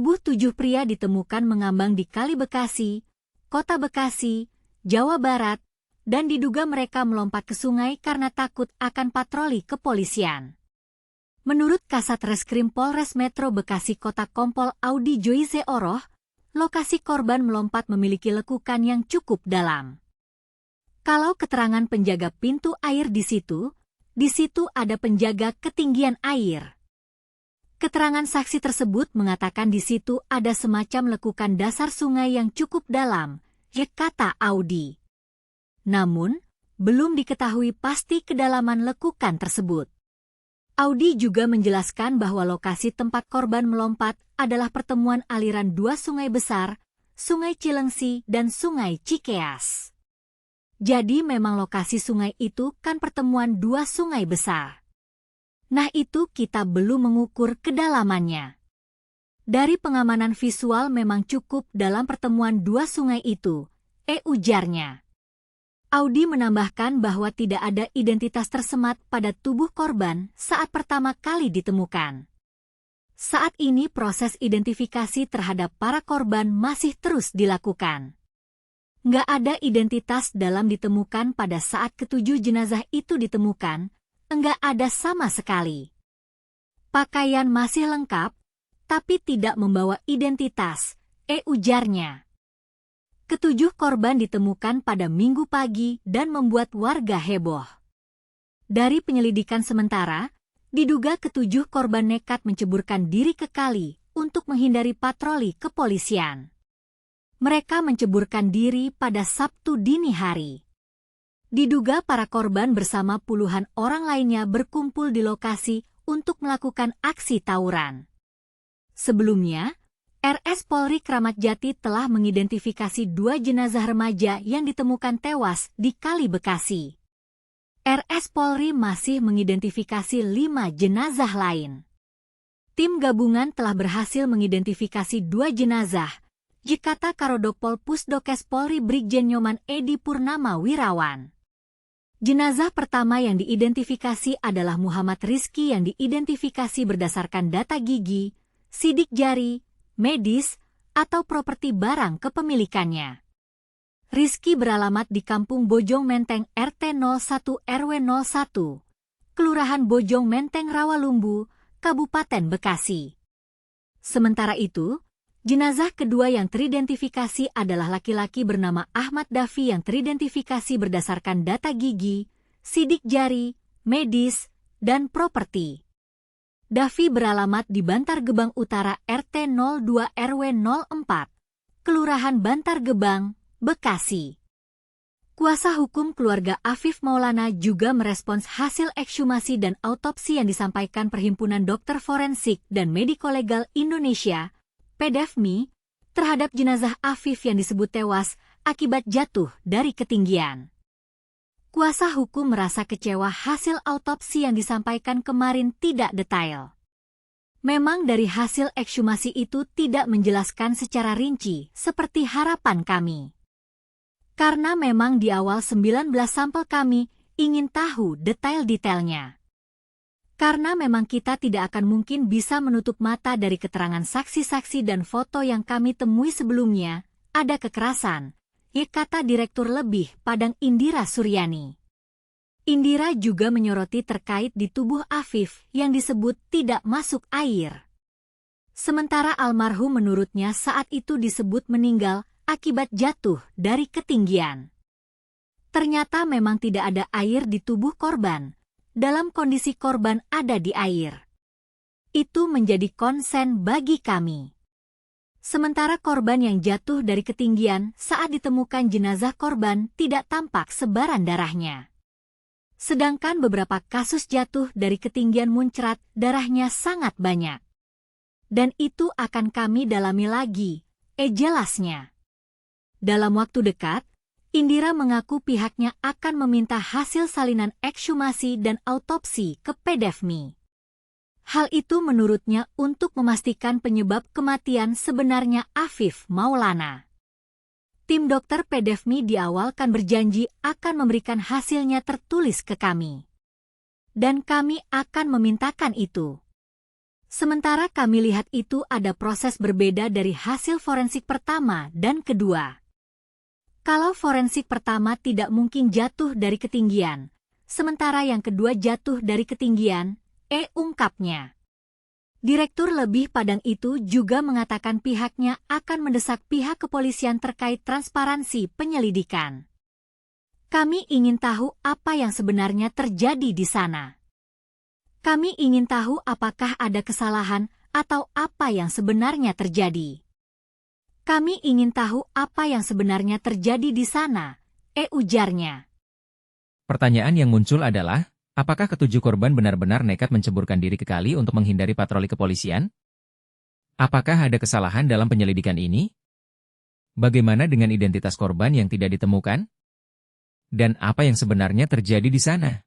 Tubuh 7 pria ditemukan mengambang di Kali Bekasi, Kota Bekasi, Jawa Barat, dan diduga mereka melompat ke sungai karena takut akan patroli kepolisian. Menurut Kasat Reskrim Polres Metro Bekasi Kota Kompol Audi Joyce Oroh, lokasi korban melompat memiliki lekukan yang cukup dalam. Kalau keterangan penjaga pintu air di situ ada penjaga ketinggian air. Keterangan saksi tersebut mengatakan di situ ada semacam lekukan dasar sungai yang cukup dalam, kata Audi. Namun, belum diketahui pasti kedalaman lekukan tersebut. Audi juga menjelaskan bahwa lokasi tempat korban melompat adalah pertemuan aliran 2 sungai besar, Sungai Cilengsi dan Sungai Cikeas. Jadi memang lokasi sungai itu kan pertemuan 2 sungai besar. Nah itu kita belum mengukur kedalamannya. Dari pengamanan visual memang cukup dalam pertemuan 2 sungai itu, ujarnya. Audi menambahkan bahwa tidak ada identitas tersemat pada tubuh korban saat pertama kali ditemukan. Saat ini proses identifikasi terhadap para korban masih terus dilakukan. Nggak ada identitas dalam ditemukan pada saat ke-7 jenazah itu ditemukan, enggak ada sama sekali. Pakaian masih lengkap, tapi tidak membawa identitas, ujarnya. Ke-7 korban ditemukan pada Minggu pagi dan membuat warga heboh. Dari penyelidikan sementara, diduga ke-7 korban nekat menceburkan diri ke kali untuk menghindari patroli kepolisian. Mereka menceburkan diri pada Sabtu dini hari. Diduga para korban bersama puluhan orang lainnya berkumpul di lokasi untuk melakukan aksi tawuran. Sebelumnya, RS Polri Kramat Jati telah mengidentifikasi 2 jenazah remaja yang ditemukan tewas di Kali Bekasi. RS Polri masih mengidentifikasi 5 jenazah lain. Tim gabungan telah berhasil mengidentifikasi 2 jenazah, kata Karodokpol Pusdokes Polri Brigjen Nyoman Edi Purnama Wirawan. Jenazah pertama yang diidentifikasi adalah Muhammad Rizky yang diidentifikasi berdasarkan data gigi, sidik jari, medis, atau properti barang kepemilikannya. Rizky beralamat di Kampung Bojong Menteng RT 01 RW 01, Kelurahan Bojong Menteng Rawalumbu, Kabupaten Bekasi. Sementara itu, jenazah kedua yang teridentifikasi adalah laki-laki bernama Ahmad Dafi yang teridentifikasi berdasarkan data gigi, sidik jari, medis, dan properti. Dafi beralamat di Bantar Gebang Utara RT 02 RW 04, Kelurahan Bantar Gebang, Bekasi. Kuasa hukum keluarga Afif Maulana juga merespons hasil ekshumasi dan autopsi yang disampaikan Perhimpunan Dokter Forensik dan Mediko Legal Indonesia, PDFMI, terhadap jenazah Afif yang disebut tewas akibat jatuh dari ketinggian. Kuasa hukum merasa kecewa hasil autopsi yang disampaikan kemarin tidak detail. Memang dari hasil ekshumasi itu tidak menjelaskan secara rinci seperti harapan kami. Karena memang di awal 19 sampel kami ingin tahu detail-detailnya. Karena memang kita tidak akan mungkin bisa menutup mata dari keterangan saksi-saksi dan foto yang kami temui sebelumnya, ada kekerasan, kata Direktur Lebih Padang Indira Suryani. Indira juga menyoroti terkait di tubuh Afif yang disebut tidak masuk air. Sementara almarhum menurutnya saat itu disebut meninggal akibat jatuh dari ketinggian. Ternyata memang tidak ada air di tubuh korban. Dalam kondisi korban ada di air. Itu menjadi konsen bagi kami. Sementara korban yang jatuh dari ketinggian saat ditemukan jenazah korban tidak tampak sebaran darahnya. Sedangkan beberapa kasus jatuh dari ketinggian muncrat darahnya sangat banyak. Dan itu akan kami dalami lagi, jelasnya. Dalam waktu dekat, Indira mengaku pihaknya akan meminta hasil salinan ekshumasi dan autopsi ke PDFMI. Hal itu menurutnya untuk memastikan penyebab kematian sebenarnya Afif Maulana. Tim dokter PDFMI di awal kan berjanji akan memberikan hasilnya tertulis ke kami. Dan kami akan memintakan itu. Sementara kami lihat itu ada proses berbeda dari hasil forensik pertama dan kedua. Kalau forensik pertama tidak mungkin jatuh dari ketinggian, sementara yang kedua jatuh dari ketinggian, ungkapnya. Direktur Lebih Padang itu juga mengatakan pihaknya akan mendesak pihak kepolisian terkait transparansi penyelidikan. Kami ingin tahu apa yang sebenarnya terjadi di sana. Kami ingin tahu apakah ada kesalahan atau apa yang sebenarnya terjadi. Kami ingin tahu apa yang sebenarnya terjadi di sana, ujarnya. Pertanyaan yang muncul adalah, apakah ketujuh korban benar-benar nekat menceburkan diri ke kali untuk menghindari patroli kepolisian? Apakah ada kesalahan dalam penyelidikan ini? Bagaimana dengan identitas korban yang tidak ditemukan? Dan apa yang sebenarnya terjadi di sana?